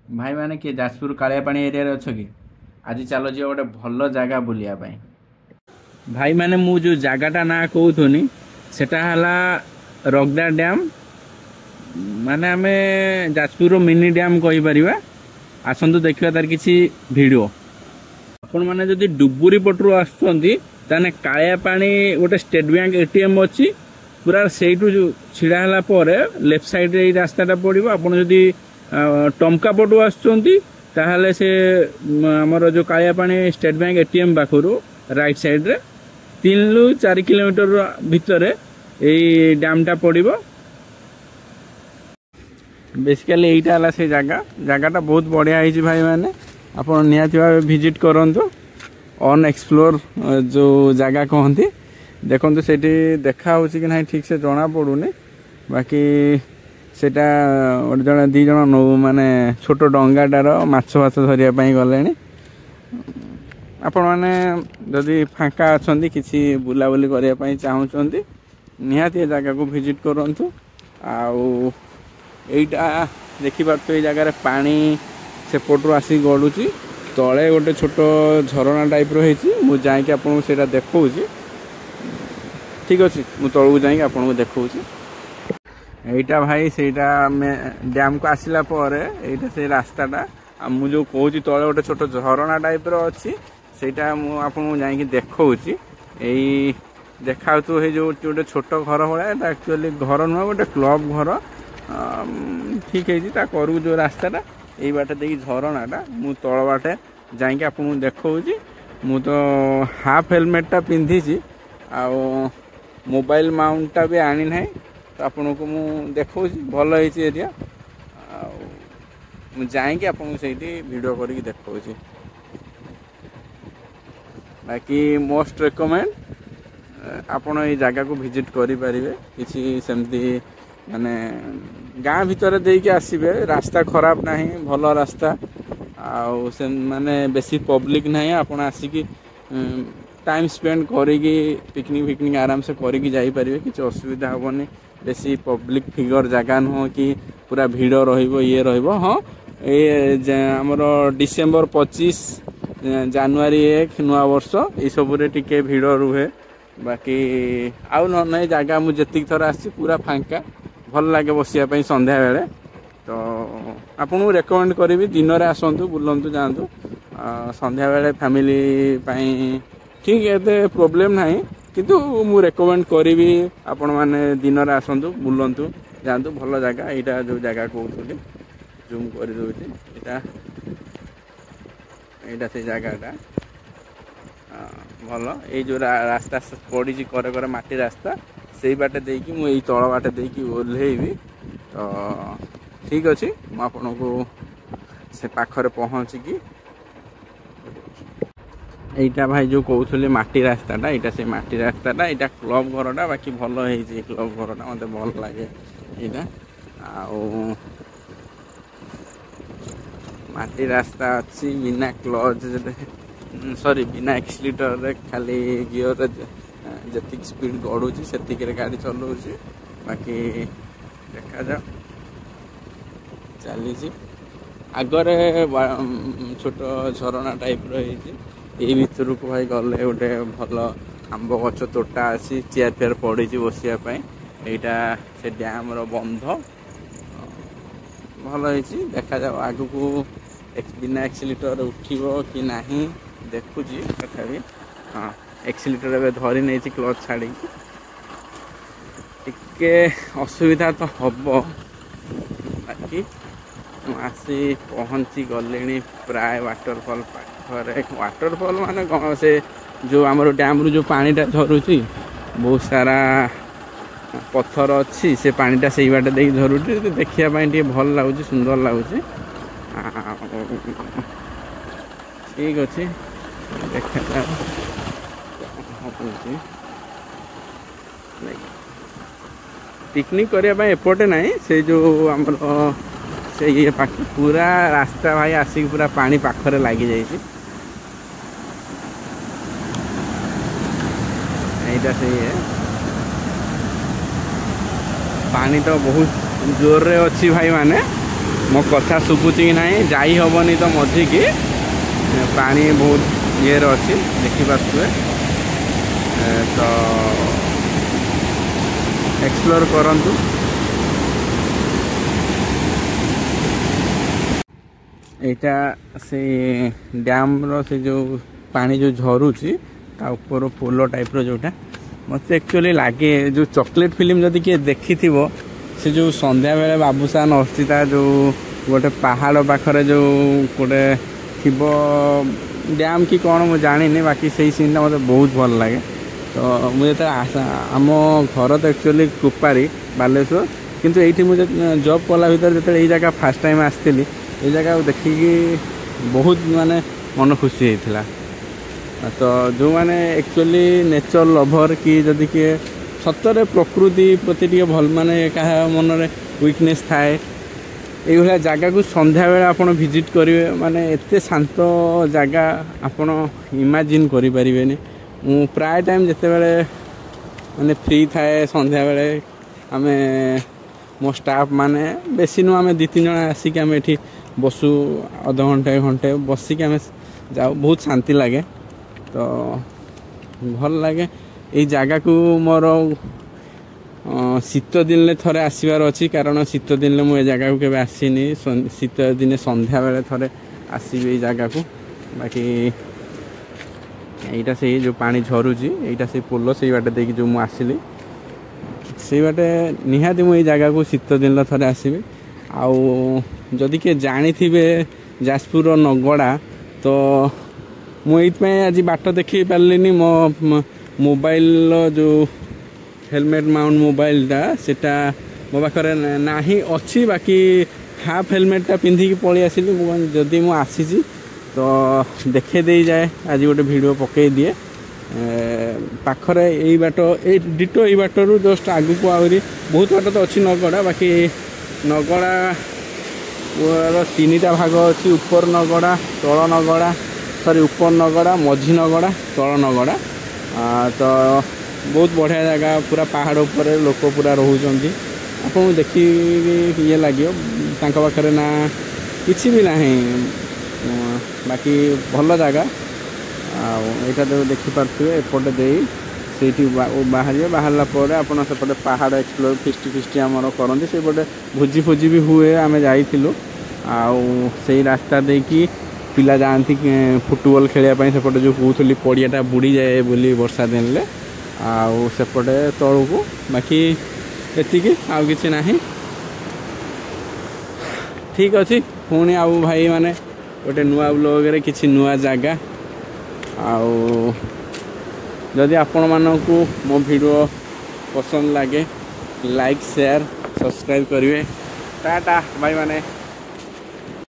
भाई मैंने किए जाजपुर कालियापाणी एरिया रे अछ कि आज चलो जी गोटे भल जगह बुलिया पाई भाई मैंने मु जो जगहटा ना कहूनी सेटा हला रगदा डैम माने आमे जाजपुर मिनी डैम कहि परिबा आसंतु देखिबा तार किछि वीडियो आपण माने जदि डुबुरी पटरु आछंती ताने कालियापाणी गोटे स्टेट बैंक एटीएम अछि पूरा सेठू जो छिड़ा हला पर लेफ्ट साइड रे रास्ताटा पड़िबो आपण जदि टमका पटु आछंती ताहले से हमर जो कालियापाणी स्टेट बैंक एटीएम पाखरु राइट साइड रे 3 रु 4 किलोमीटर भितर एई डैमटा पड़िबो बेसिकली एटा हला से जगहटा बहुत बढ़िया है भाई मैंने आपण निहाती भाव विजिट करंतु ऑन एक्सप्लोर जो जगह कहती देखो से देखा हो कि ना ठीक से जना पड़ूनी बाकी सेटा जड़े दी जन नौ माने छोट डंगाटार माछ फाछ धरिया गले आपण मैंने जदि फाँका अच्छा किसी बुलाबुली करने चाहूँगी निहाती जगह को विजिट करूँ आईटा देखिपार ये जगार पानी सेपटू आसिक गड़ुची तले गोटे छोट झरणा टाइप रही मुझे जाकि आपको से देखा ठीक अच्छे मुझे तलू जा आपको देखा यहीटा भाई सेटा डैम को आसला यहीटा से रास्ताटा मुझे जो कहूँ तले गोटे छोट झरणा टाइप अच्छी सेटा आपको जाकि देखा यही देखा तो जो गोटे छोट घर भाया एक्चुअली घर नुह गोटे क्लब घर ठीक है करू जो रास्ताटा यही बाटे देखिए झरणाटा मु तल बाटे जाकि आपको देखा मु तो हाफ हेलमेटा पिंधि आ मोबाइल माउंटटा भी आनी ना तो आपन को मु देखा भल है एरिया जाकि आपको से वीडियो करके देखा बाकी मोस्ट रिकमेंड आपण ये जगह को विजिट करें किसी सेमती माने गाँ भितर देके आसबे रास्ता खराब ना भल रास्ता आउ से माने बेसी पब्लिक ना आपण आसिकी टाइम स्पेंड करिकी पिकनिक फिकनिक आराम से करिकी जाई परिबे किछ असुविधा होबनी बेसी पब्लिक फिगर जगह नुह कि पूरा भीड़ रहिबो ये रहिबो हाँ ये हमर डिसेंबर 25 जनवरी 1 नुआ वर्ष ये सब टिके भीड़ रुहे बाकी आउ न जगह मुझे जी थर आसी पूरा फांका भल लगे बसिया संध्या बेले तो आपको रेकमेंड करी दिन में आसतु बुलतु जातु संध्या बेले फैमिली ठीक है प्रोब्लेम ना किंतु मु रेकमेंड करी आपण मैंने दिन में आसतु बुलतु जातु भल जगह यहाँ जो जगह कहूँ जूम कर यहाँ से जगहटा भल ये जो रास्ता पड़ी करे करे माटी रास्ता से बाटे देकी मु यही तल बाटे देकी ओह्लैबी तो ठीक अच्छे मुझको से पाखरे पहुँचिकी यहीटा भाई जो कहते माटी रास्ताटा यहाँ से माटी रास्ताटा यहाँ क्लब घरटा बाकी भल है क्लब घरटा मत भल लगे यहाँ माटी रास्ता अच्छी बिना क्लच सॉरी बिना एक्सीटर खाली गियर जी स्पीड गड़ुची से गाड़ी चलाऊँ बाकी देखा जा चली आगरे छोट झरणा टाइप रही भितर को भाई गले गोटे भल आंब गच तोटा अच्छी चेयर फेयर पड़ी बसापी यहाँ से डैम बंध भल है देखा जा आग को बिना एक्सीटर उठो कि ना देखुची तथापि हाँ एक्सीटर ए धरी नहीं क्लच छाड़ी टिके असुविधा तो हम बाकी आसी पहुँची गले प्राय वाटरफॉल पाखरे वाटरफॉल माने से जो आमर डैम रू जो पानीटा झरुची बहुत सारा पत्थर अच्छी से पानीटा से बाटे देख झरुची देखापी भल लगुच सुंदर लगुच ठीक अच्छे देखा पिकनिक करने एपटे ना से जो आमर से ये पूरा रास्ता भाई आसिक पूरा पानी पाखरे लगी जाइए से पानी तो बहुत जोर रे अच्छी भाई माने मो कथा शुभुची कि नहीं जाई हबनी तो मझी की पानी बहुत ये अच्छी देखिपे तो एक्सप्लोर करंतु। एटा से डैम रो से जो पानी जो झरुची ता ऊपर पोलो टाइप रो जोटा मत एक्चुअली लगे जो चॉकलेट फिल्म जदि किए देखी से जो संध्या बेले बाबूसान अस्थिता जो गोटे पहाड़ पाखरे जो गोटे थिबो डैम कि कौन मुझे जानी बाकी से सीन मत बहुत भल लगे। तो मुझे आम घर तो एक्चुअली कुपारी बालेश्वर किंतु ये मुझे जॉब कला भर जो ये जगह फास्ट टाइम आसती ये जगह देखिकी बहुत माने मन खुशी होता। तो जो मैंने एक्चुअली नेचर लभर कि जदि किए सतरे प्रकृति प्रति टे भल माने क्या मन रे वीकनेस थाए ये जगह को संध्या बेले आप विजिट करेंगे माने एते शांत जगह आपण इमेजिन करि परिबेनी। मु प्राय टाइम जिते बेले माने फ्री थाए संध्या बेले आमे मो स्टाफ माने बेसी नु आमे 2-3 जन आसिक आमे एठी बसु आधा घंटे घंटे बसिक आमे जाऊ बहुत शांति लगे। तो भल लगे ये जगह को मोर शीत दिन थरे आसबार अच्छी कारण शीत दिन मुझे जगह को केवे आसीनी शीत दिन संध्या बेले थरे आसबी ये जगह को। बाकी यहीटा से जो पानी झरुची यहीटा से पोलो से बाटे देखी जो मुझे आसली से बाटे निहाती मुझे जगह को शीत दिन थरे आसबी। आउ जदि किए जानी थे जाजपुर नगड़ा तो मुझे आज बाट देखी पार्लिनी मो मोबाइल जो हेलमेट माउंट मोबाइलटा सेटा मो पाखे ना अच्छी बाकी हाफ हेलमेटा पिंधिकी पलि आसली जदि मु आसी तो देखे दे जाए आज गोटे वीडियो पकई दिए पाखरे यही बाट ए डिटो यही बाटरू जस्ट आगु को आहरी बहुत बाट तो अच्छी नगड़ा बाकी नगड़ा 3टा भाग अच्छी ऊपर नगड़ा तल नगड़ा सॉरी ऊपर नगड़ा मझी नगड़ा तल नगड़ा। तो बहुत बढ़िया जगह पूरा पहाड़ ऊपर लोक पूरा रोचंती आपको देखी ये लगे पाखे ना किसी भी ना बाकी भल जगह आईटा तो देखिपे एपटे दे से बाहर बाहर आपड़ सेपटे पहाड़ एक्सप्लोर फिस्ट आमर करते सेपटे भोजी फोजी भी हुए आम जाइलु से रास्ता देखी पिला जाती फुटबॉल खेलने सेपटे जो कहूली पड़ियाटा बुड़ी जाए बोली वर्षा दिन सेपटे तलू को बाकी एतिकी आउ किसी ना ठीक अच्छे पुणी आउ भाई माने गोटे नुआ ब्लॉग रे किसी नुआ जगह जदि आपण मानकु मो वीडियो पसंद लगे लाइक शेयर सब्सक्राइब करेंगे टाटा बाय माने।